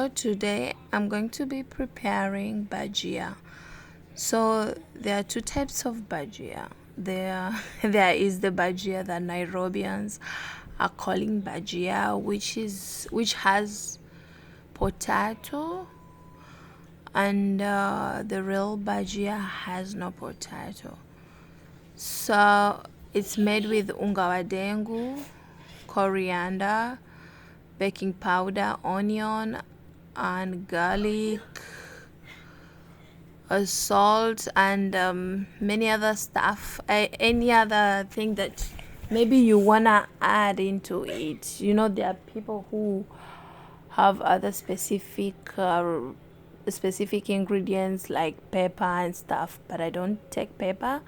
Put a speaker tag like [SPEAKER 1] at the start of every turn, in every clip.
[SPEAKER 1] So today I'm going to be preparing bhajia. So there are two types of bhajia. There is the bhajia that Nairobians are calling bhajia, which has potato, and the real bhajia has no potato. So it's made with unga wa dengu, coriander, baking powder, onion, and garlic, salt, and many other stuff. Any other thing that maybe you wanna add into it. You know, there are people who have other specific ingredients like pepper and stuff, but I don't take pepper.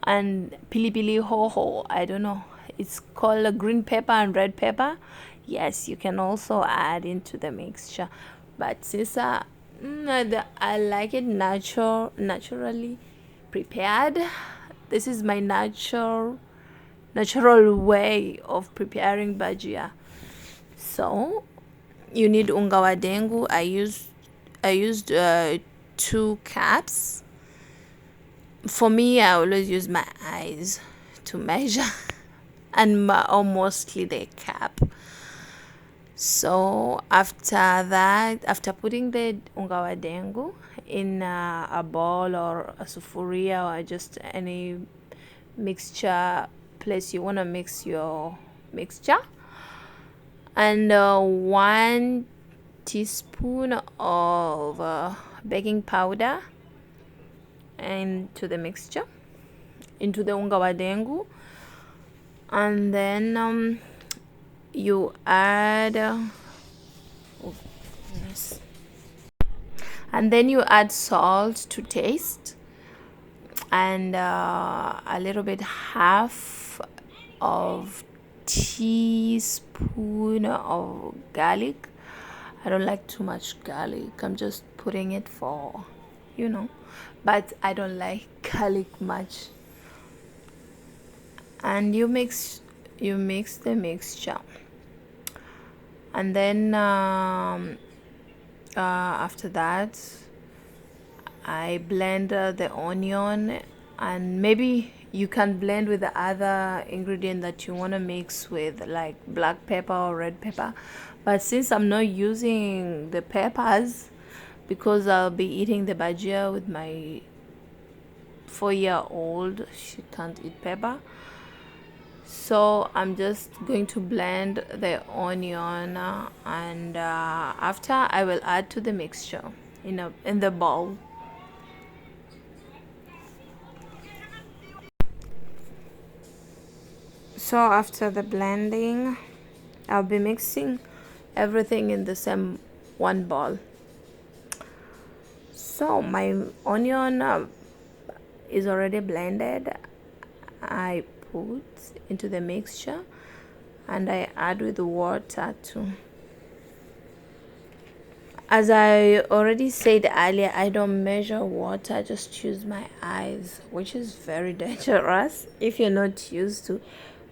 [SPEAKER 1] And pili pili hoho, I don't know, it's called a green pepper and red pepper. Yes, you can also add into the mixture, but since I like it naturally prepared, this is my natural way of preparing bhajia. So you need unga wa dengu. I used 2 cups. For me, I always use my eyes to measure and or mostly the cup. So after putting the unga wa dengu in a bowl or a sufuria or just any mixture place you want to mix your mixture, and 1 teaspoon of baking powder into the mixture, into the unga wa dengu, and then you add goodness. And then you add salt to taste, and a little bit, half of teaspoon of garlic. I don't like too much garlic. I'm just putting it for, but I don't like garlic much. And you mix the mixture, and then after that I blend the onion, and maybe you can blend with the other ingredient that you want to mix with, like black pepper or red pepper. But since I'm not using the peppers, because I'll be eating the bhajia with my 4-year-old, she can't eat pepper. So I'm just going to blend the onion, and after I will add to the mixture in the bowl. So after the blending, I'll be mixing everything in the same one bowl. So my onion is already blended. I put into the mixture, and I add with the water too. As I already said earlier, I don't measure water, I just use my eyes, which is very dangerous if you're not used to.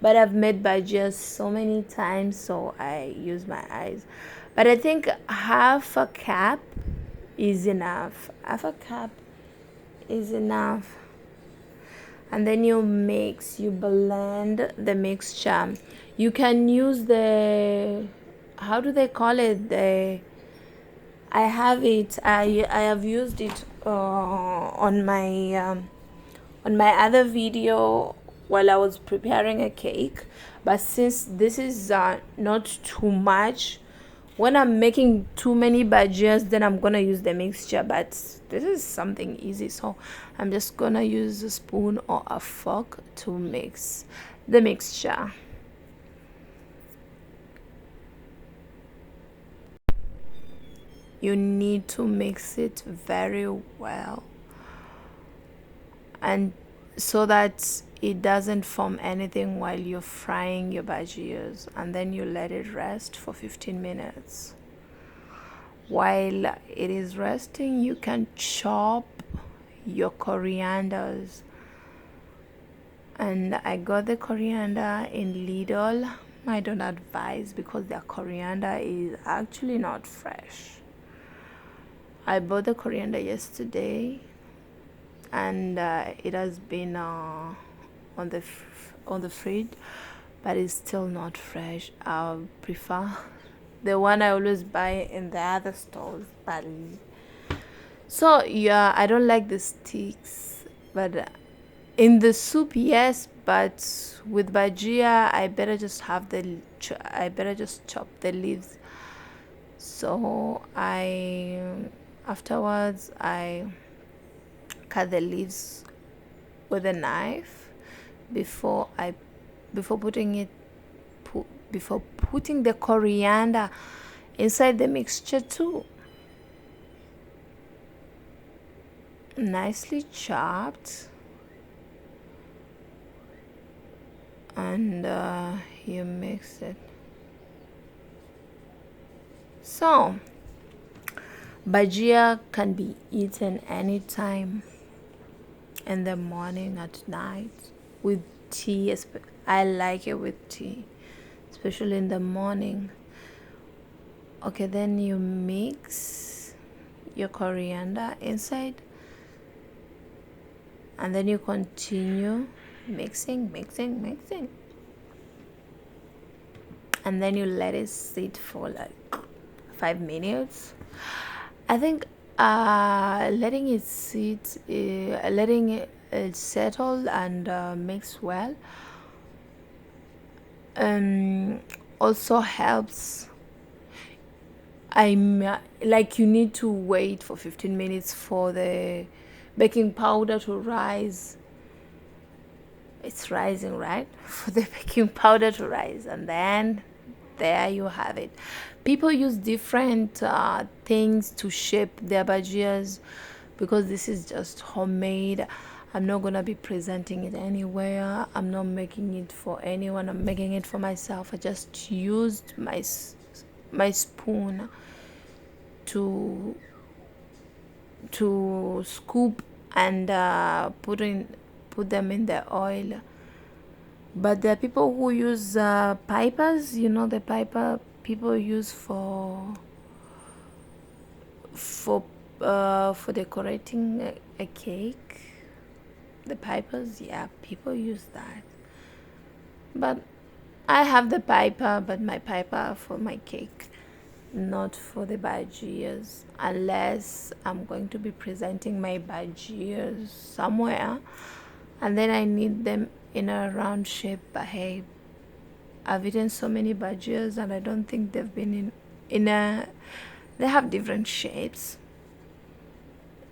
[SPEAKER 1] But I've made bhajia so many times, so I use my eyes. But I think half a cup is enough. Half a cup is enough. And then you blend the mixture. You can use how do they call it? I have it. I have used it on my other video while I was preparing a cake. But since this is not too much, when I'm making too many bhajias, then I'm gonna use the mixture. But this is something easy, so I'm just gonna use a spoon or a fork to mix the mixture. You need to mix it very well, and so that it doesn't form anything while you're frying your bhajias, and then you let it rest for 15 minutes. While it is resting, you can chop your corianders, and I got the coriander in Lidl. I don't advise because their coriander is actually not fresh. I bought the coriander yesterday, and it has been on the fridge, but it's still not fresh. I prefer the one I always buy in the other stores. But so yeah, I don't like the sticks, but in the soup, yes. But with bhajia, I better just chop the leaves. So afterwards I cut the leaves with a knife before I before putting it before putting the coriander inside the mixture too. Nicely chopped, and you mix it. So bhajia can be eaten anytime, in the morning, at night, with tea. I like it with tea, especially in the morning. Okay, then you mix your coriander inside, and then you continue mixing, and then you let it sit for like 5 minutes. I think letting it sit, letting it settle and mix well, also helps. Like, you need to wait for 15 minutes for the baking powder to rise. It's rising, right? For the baking powder to rise, and then there you have it. People use different things to shape their bajias, because this is just homemade. I'm not gonna be presenting it anywhere. I'm not making it for anyone. I'm making it for myself. I just used my spoon to scoop and put them in the oil. But there are people who use pipers. You know, the piper people use for decorating a cake. The pipers, yeah, people use that. But I have the piper, but my piper for my cake, not for the bajias, unless I'm going to be presenting my bajias somewhere, and then I need them in a round shape. But hey, I've eaten so many bajias, and I don't think they've been in a they have different shapes,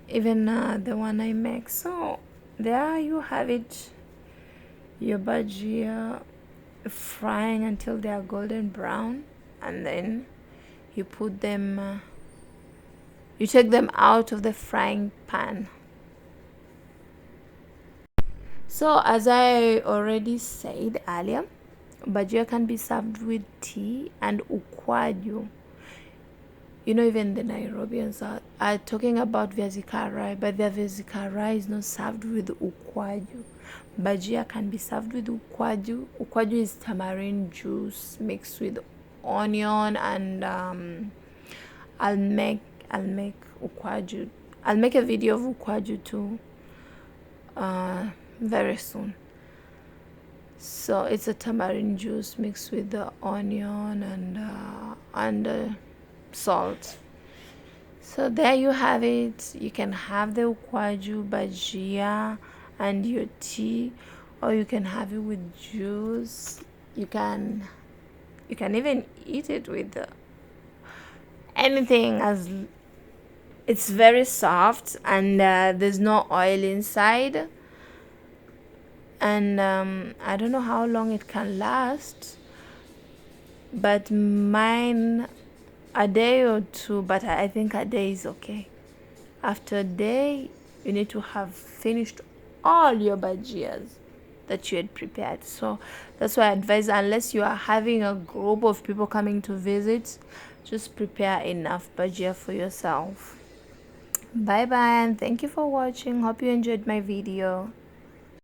[SPEAKER 1] even the one I make. So there you have it, your bhajia frying until they are golden brown, and then you put them you take them out of the frying pan. So as I already said earlier, bhajia can be served with tea and ukwaju. You know, even the Nairobians are talking about viazi karai, but their viazi karai is not served with ukwaju. Bhajia can be served with ukwaju. Ukwaju is tamarind juice mixed with onion, and I'll make ukwaju. I'll make a video of ukwaju too very soon. So it's a tamarind juice mixed with the onion and salt. So there you have it. You can have the ukwaju bhajia and your tea, or you can have it with juice. You can even eat it with anything, as it's very soft, and there's no oil inside, and I don't know how long it can last, but mine a day or two, but I think a day is okay. After a day, you need to have finished all your bajias that you had prepared. So that's why I advise, unless you are having a group of people coming to visit, just prepare enough bhajia for yourself. Bye bye, and thank you for watching. Hope you enjoyed my video.